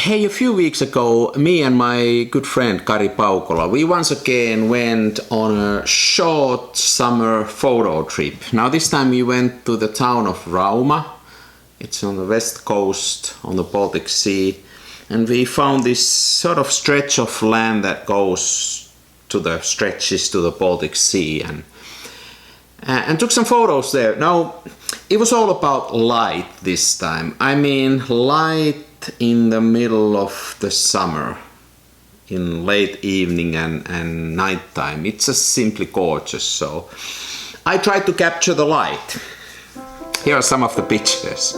Hey, a few weeks ago, me and my good friend Kari, we once again went on a short summer photo trip. Now this time we went to the town of Rauma. It's on the west coast on the Baltic Sea. And we found this sort of stretch of land that goes to the stretches to the Baltic Sea and took some photos there. Now, it was all about light this time. I mean, light in the middle of the summer, in late evening and nighttime. It's just simply gorgeous. So I tried to capture the light. Here are some of the pictures.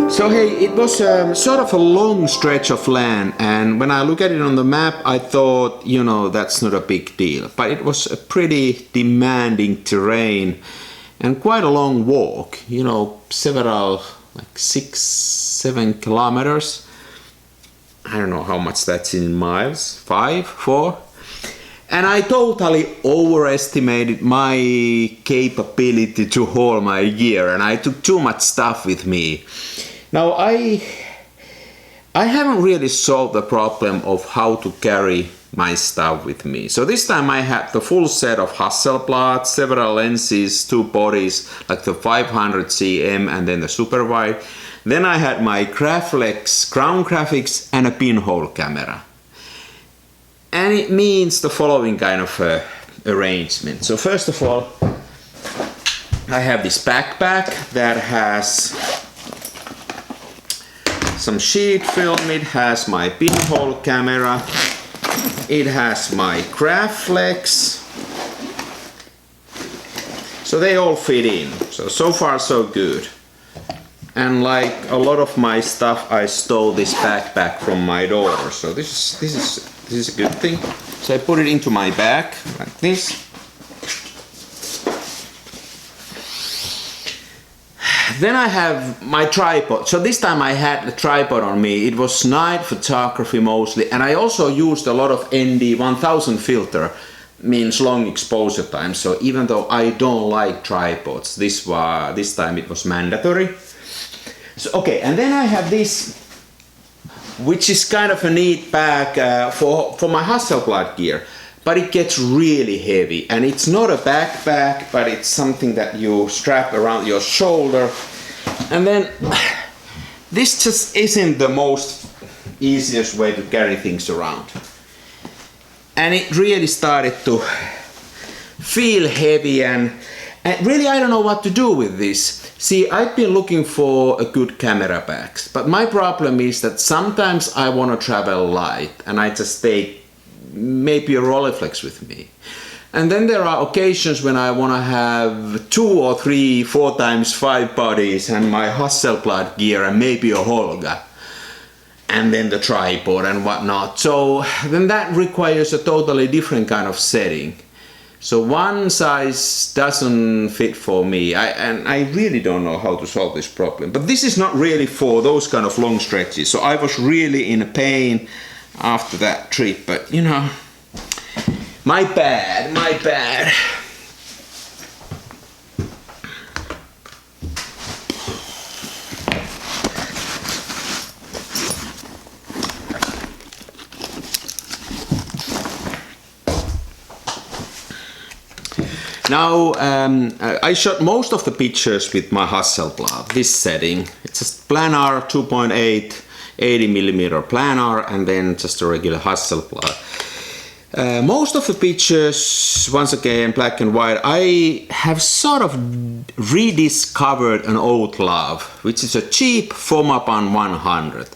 So hey, it was sort of a long stretch of land, and when I look at it on the map, I thought, you know, that's not a big deal. But it was a pretty demanding terrain and quite a long walk, you know, several, like 6-7 kilometers. I don't know how much that's in miles, 5, 4. And I totally overestimated my capability to haul my gear, and I took too much stuff with me. Now I haven't really solved the problem of how to carry my stuff with me. So this time I had the full set of Hasselblad, several lenses, 2 bodies, like the 500 cm and then the super wide. Then I had my Graflex ground graphics and a pinhole camera. And it means the following kind of arrangement. So first of all, I have this backpack that has some sheet film, it has my pinhole camera, it has my Graflex, so they all fit in. So far so good. And like a lot of my stuff, I stole this backpack from my daughter, so this is a good thing. So I put it into my bag like this. Then I have my tripod. So this time I had the tripod on me. It was night photography mostly, and I also used a lot of ND 1000 filter, means long exposure time. So even though I don't like tripods, this time it was mandatory. So okay, and then I have this, which is kind of a neat bag for my Hasselblad gear. But it gets really heavy, and it's not a backpack, but it's something that you strap around your shoulder. And then this just isn't the most easiest way to carry things around. And it really started to feel heavy, and And really, I don't know what to do with this. See, I've been looking for a good camera bags, but my problem is that sometimes I want to travel light and I just take maybe a Rolleiflex with me. And then there are occasions when I want to have 2 or 3, 4 times 5 bodies and my Hasselblad gear and maybe a Holga. And then the tripod and whatnot. So then that requires a totally different kind of setting. So one size doesn't fit for me, and I really don't know how to solve this problem. But this is not really for those kind of long stretches. So I was really in pain after that trip, but you know, my bad, my bad. Now, I shot most of the pictures with my Hasselblad, this setting. It's just planar 2.8, 80mm planar, and then just a regular Hasselblad. Most of the pictures, once again, black and white, I have sort of rediscovered an old love, which is a cheap Fomapan 100.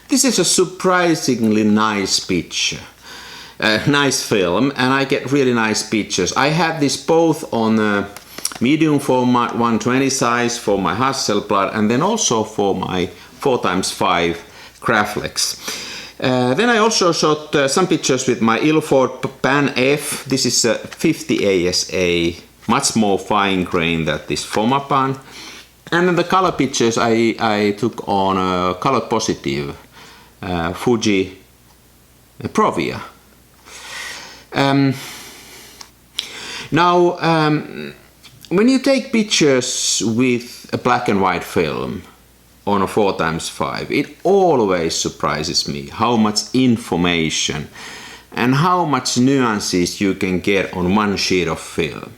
This is a surprisingly nice picture. Nice film, and I get really nice pictures. I have this both on a medium format 120 size for my Hasselblad and then also for my 4x5 Graflex. Then I also shot some pictures with my Ilford Pan F. This is a 50 ASA, much more fine grain than this Fomapan. And then the color pictures I took on a color positive Fuji Provia. Now, when you take pictures with a black and white film on a 4x5, it always surprises me how much information and how much nuances you can get on one sheet of film.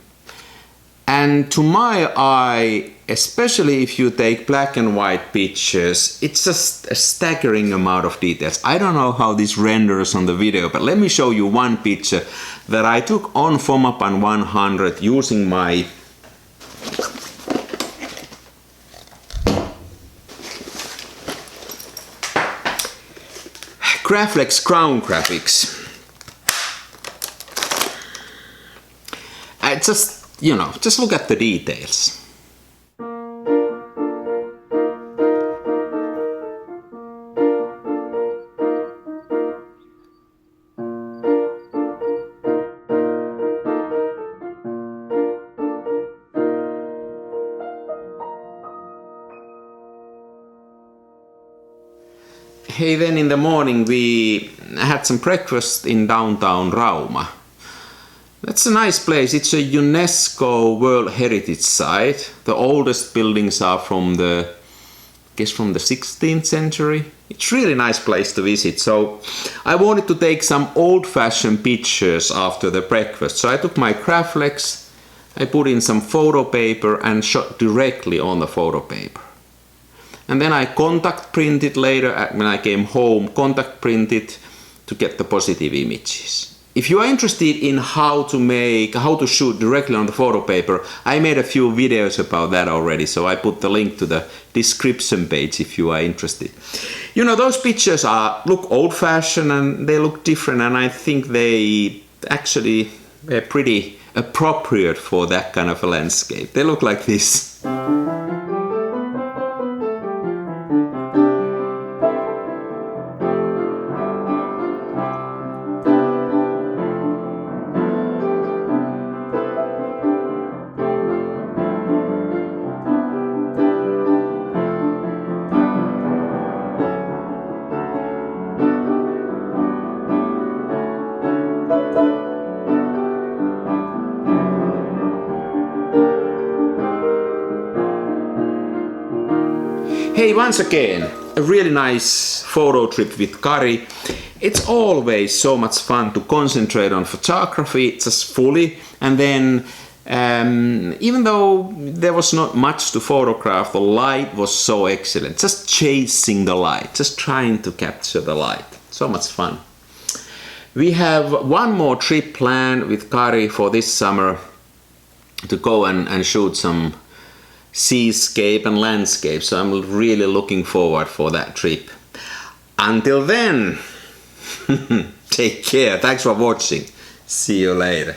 And to my eye, especially if you take black and white pictures, it's just a staggering amount of details. I don't know how this renders on the video, but let me show you one picture that I took on Fomapan 100 using my Graflex Crown Graphics. I just, you know, just look at the details. Hey, then in the morning we had some breakfast in downtown Rauma. That's a nice place. It's a UNESCO World Heritage Site. The oldest buildings are from the 16th century. It's really nice place to visit. So I wanted to take some old-fashioned pictures after the breakfast. So I took my Graflex, I put in some photo paper and shot directly on the photo paper. And then I contact printed later when I came home, contact printed to get the positive images. If you are interested in how to shoot directly on the photo paper, I made a few videos about that already, so I put the link to the description page if you are interested. You know, those pictures look old-fashioned and they look different, and I think they actually are pretty appropriate for that kind of a landscape. They look like this. Hey, once again, a really nice photo trip with Kari. It's always so much fun to concentrate on photography, just fully, and then even though there was not much to photograph, the light was so excellent. Just chasing the light, just trying to capture the light. So much fun. We have one more trip planned with Kari for this summer. to go and shoot some seascape and landscape. So I'm really looking forward for that trip. Until then, take care. Thanks for watching. See you later.